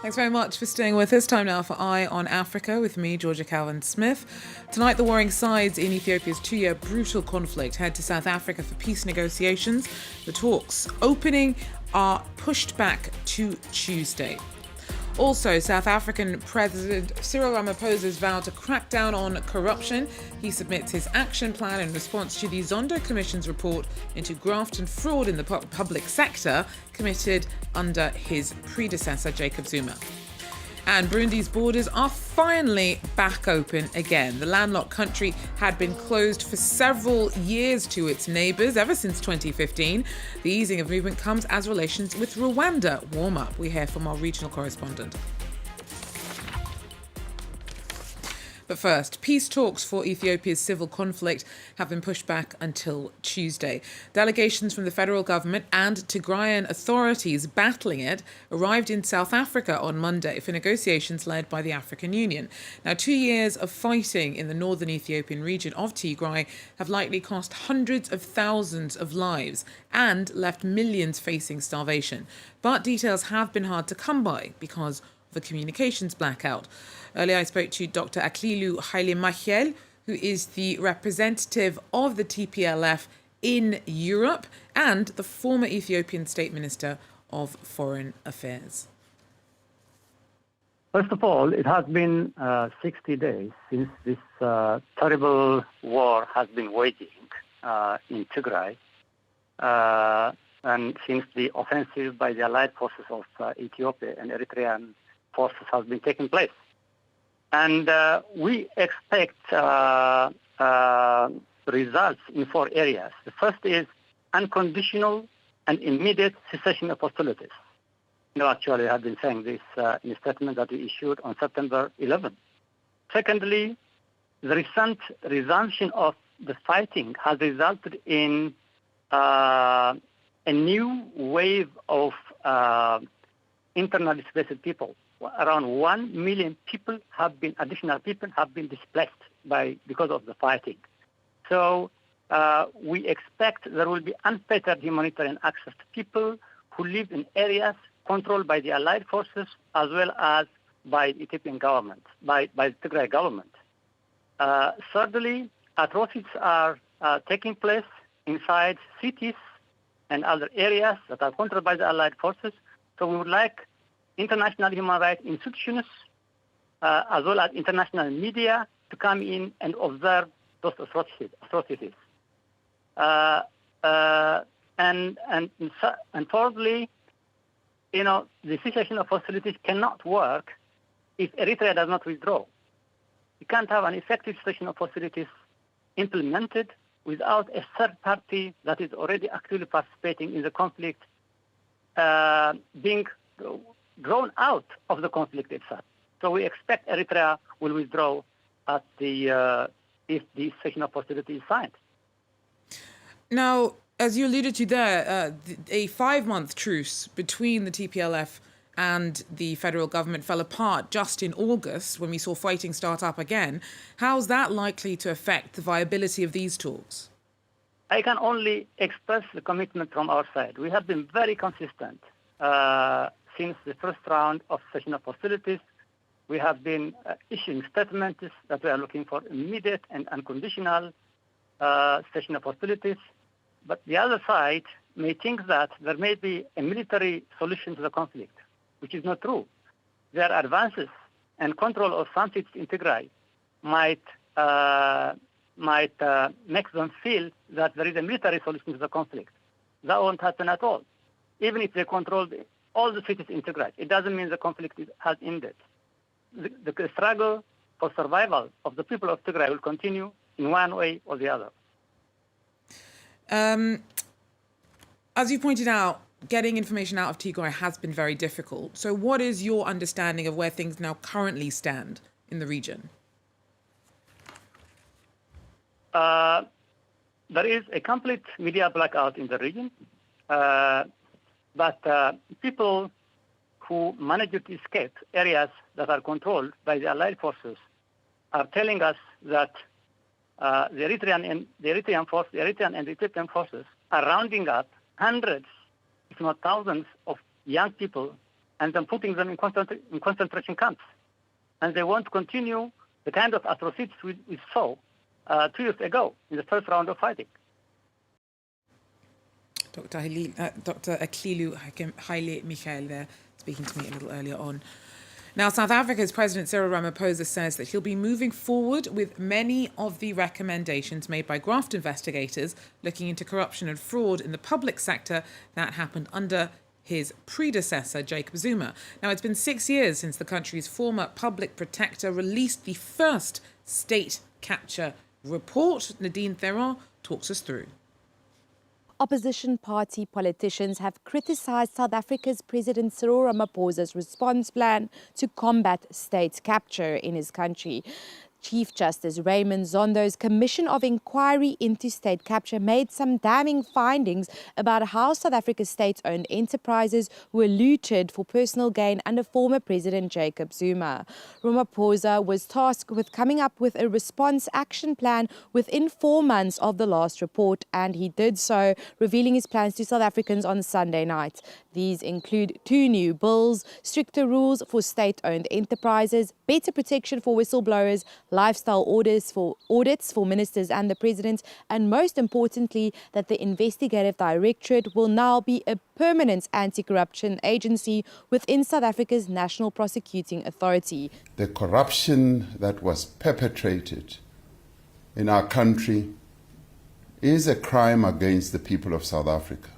Thanks very much for staying with us. Time now for Eye on Africa with me, Georgia Calvin-Smith. Tonight, the warring sides in Ethiopia's two-year brutal conflict head to South Africa for peace negotiations. The talks opening are pushed back to Tuesday. Also, South African President Cyril Ramaphosa's vow to crack down on corruption. He submits his action plan in response to the Zondo Commission's report into graft and fraud in the public sector committed under his predecessor, Jacob Zuma. And Burundi's borders are finally back open again. The landlocked country had been closed for several years to its neighbours, ever since 2015. The easing of movement comes as relations with Rwanda warm up. We hear from our regional correspondent. But first, peace talks for Ethiopia's civil conflict have been pushed back until Tuesday. Delegations from the federal government and Tigrayan authorities battling it arrived in South Africa on Monday for negotiations led by the African Union. Now, 2 years of fighting in the northern Ethiopian region of Tigray have likely cost hundreds of thousands of lives and left millions facing starvation. But details have been hard to come by because of the communications blackout. Earlier, I spoke to Dr. Aklilu Haile Machiel, who is the representative of the TPLF in Europe and the former Ethiopian State Minister of Foreign Affairs. First of all, it has been 60 days since this terrible war has been waging in Tigray, and since the offensive by the allied forces of Ethiopia and Eritrean forces has been taking place. And we expect results in 4 areas. The first is unconditional and immediate cessation of hostilities. Actually, I have been saying this in a statement that we issued on September 11th. Secondly, the recent resumption of the fighting has resulted in a new wave of internally displaced people. Around 1 million additional people have been displaced because of the fighting. So we expect there will be unfettered humanitarian access to people who live in areas controlled by the allied forces as well as by the Ethiopian government, by the Tigray government. Thirdly, atrocities are taking place inside cities and other areas that are controlled by the allied forces. So we would like international human rights institutions, as well as international media, to come in and observe those atrocities. And fourthly, the cessation of hostilities cannot work if Eritrea does not withdraw. You can't have an effective cessation of hostilities implemented without a third party that is already actively participating in the conflict being drawn out of the conflict itself. So we expect Eritrea will withdraw if the cessation of hostility is signed. Now, as you alluded to there, a 5-month truce between the TPLF and the federal government fell apart just in August when we saw fighting start up again. How's that likely to affect the viability of these talks? I can only express the commitment from our side. We have been very consistent since the first round of cessation of hostilities. We have been issuing statements that we are looking for immediate and unconditional cessation of hostilities. But the other side may think that there may be a military solution to the conflict, which is not true. Their advances and control of some cities in Tigray might make them feel that there is a military solution to the conflict. That won't happen at all. Even if they control all the cities in Tigray, it doesn't mean the conflict has ended. The struggle for survival of the people of Tigray will continue in one way or the other. As you pointed out, getting information out of Tigray has been very difficult. So what is your understanding of where things now currently stand in the region? There is a complete media blackout in the region. But people who managed to escape areas that are controlled by the allied forces are telling us that the Eritrean and the Ethiopian forces are rounding up hundreds, if not thousands, of young people and then putting them in concentration camps. And they want to continue the kind of atrocities we saw 2 years ago in the first round of fighting. Dr. Aklilu Haile Michael there speaking to me a little earlier on. Now, South Africa's President Cyril Ramaphosa says that he'll be moving forward with many of the recommendations made by graft investigators looking into corruption and fraud in the public sector that happened under his predecessor, Jacob Zuma. Now, it's been 6 years since the country's former public protector released the first state capture report. Nadine Theron talks us through. Opposition party politicians have criticised South Africa's President Cyril Ramaphosa's response plan to combat state capture in his country. Chief Justice Raymond Zondo's Commission of Inquiry into State Capture made some damning findings about how South Africa's state-owned enterprises were looted for personal gain under former President Jacob Zuma. Ramaphosa was tasked with coming up with a response action plan within 4 months of the last report, and he did so, revealing his plans to South Africans on Sunday night. These include 2 new bills, stricter rules for state-owned enterprises, better protection for whistleblowers, lifestyle audits for ministers and the president, and most importantly, that the investigative directorate will now be a permanent anti-corruption agency within South Africa's National Prosecuting Authority. The corruption that was perpetrated in our country is a crime against the people of South Africa.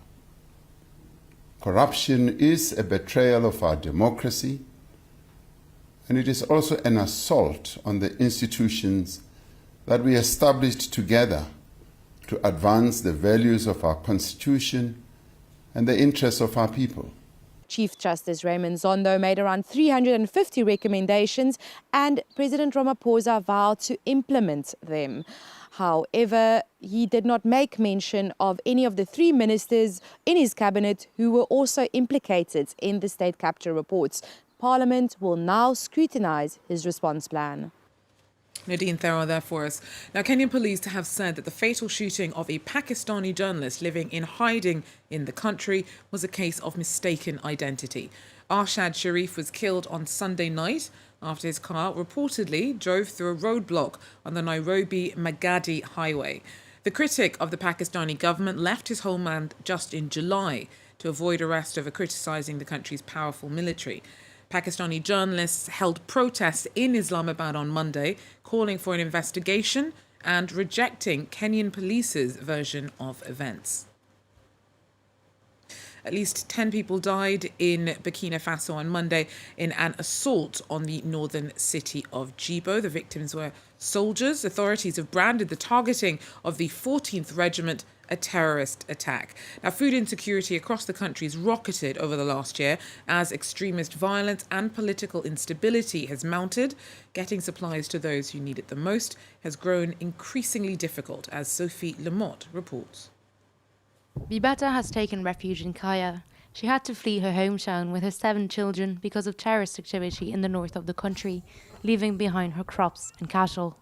Corruption is a betrayal of our democracy, and it is also an assault on the institutions that we established together to advance the values of our Constitution and the interests of our people. Chief Justice Raymond Zondo made around 350 recommendations, and President Ramaphosa vowed to implement them. However, he did not make mention of any of the 3 ministers in his cabinet who were also implicated in the state capture reports. Parliament will now scrutinise his response plan. Nadine Theron there for us. Now, Kenyan police have said that the fatal shooting of a Pakistani journalist living in hiding in the country was a case of mistaken identity. Arshad Sharif was killed on Sunday night after his car reportedly drove through a roadblock on the Nairobi-Magadi highway. The critic of the Pakistani government left his homeland just in July to avoid arrest over criticising the country's powerful military. Pakistani journalists held protests in Islamabad on Monday, calling for an investigation and rejecting Kenyan police's version of events. At least 10 people died in Burkina Faso on Monday in an assault on the northern city of Djibo. The victims were soldiers. Authorities have branded the targeting of the 14th Regiment a terrorist attack. Now, food insecurity across the country has rocketed over the last year as extremist violence and political instability has mounted. Getting supplies to those who need it the most has grown increasingly difficult, as Sophie Lamotte reports. Bibata has taken refuge in Kaya. She had to flee her hometown with her 7 children because of terrorist activity in the north of the country, leaving behind her crops and cattle.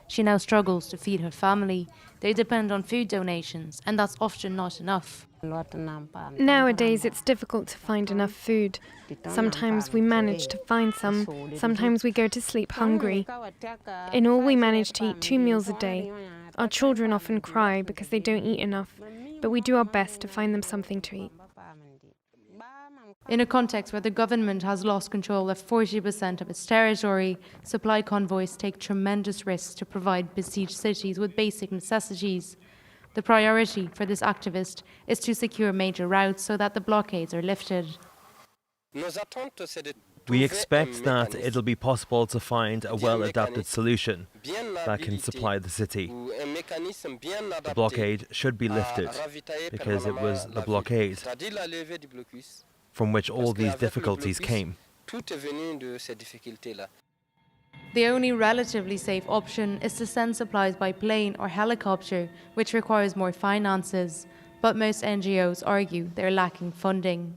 She now struggles to feed her family. They depend on food donations, and that's often not enough. Nowadays, it's difficult to find enough food. Sometimes we manage to find some, sometimes we go to sleep hungry. In all, we manage to eat 2 meals a day. Our children often cry because they don't eat enough, but we do our best to find them something to eat. In a context where the government has lost control of 40% of its territory, supply convoys take tremendous risks to provide besieged cities with basic necessities. The priority for this activist is to secure major routes so that the blockades are lifted. We expect that it'll be possible to find a well-adapted solution that can supply the city. The blockade should be lifted because it was the blockade from which all these difficulties came. The only relatively safe option is to send supplies by plane or helicopter, which requires more finances. But most NGOs argue they're lacking funding.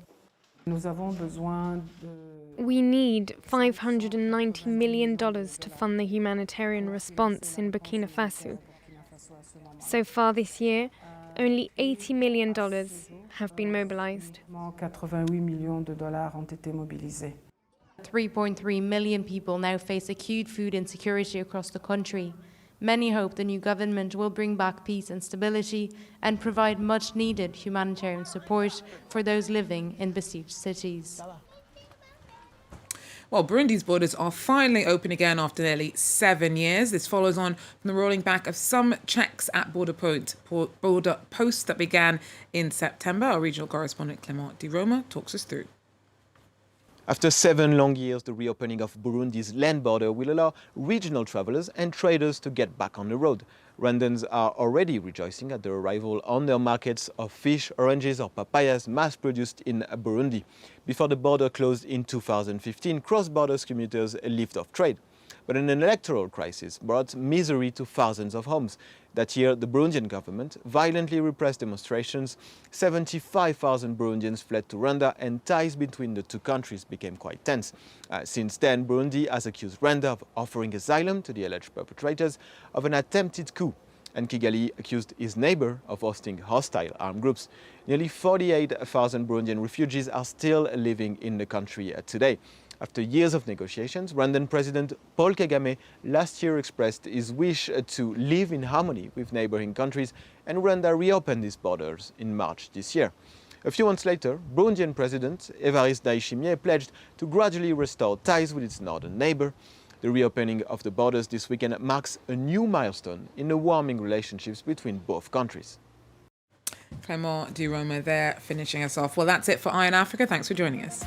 We need $590 million to fund the humanitarian response in Burkina Faso. So far this year, Only $80 million have been mobilized. 88 millions de dollars ont été mobilisés. 3.3 million people now face acute food insecurity across the country. Many hope the new government will bring back peace and stability and provide much-needed humanitarian support for those living in besieged cities. Well, Burundi's borders are finally open again after nearly 7 years. This follows on from the rolling back of some checks at border posts that began in September. Our regional correspondent Clément Di Roma talks us through. After 7 long years, the reopening of Burundi's land border will allow regional travelers and traders to get back on the road. Rwandans are already rejoicing at the arrival on their markets of fish, oranges or papayas mass-produced in Burundi. Before the border closed in 2015, cross-border commuters lived off trade. But an electoral crisis brought misery to thousands of homes. That year, the Burundian government violently repressed demonstrations. 75,000 Burundians fled to Rwanda, and ties between the two countries became quite tense. Since then, Burundi has accused Rwanda of offering asylum to the alleged perpetrators of an attempted coup, and Kigali accused his neighbor of hosting hostile armed groups. Nearly 48,000 Burundian refugees are still living in the country today. After years of negotiations, Rwandan President Paul Kagame last year expressed his wish to live in harmony with neighboring countries, and Rwanda reopened its borders in March this year. A few months later, Burundian President Evariste Ndayishimiye pledged to gradually restore ties with its northern neighbor. The reopening of the borders this weekend marks a new milestone in the warming relationships between both countries. Clément Di Roma there, finishing us off. Well, that's it for Eye on Africa. Thanks for joining us.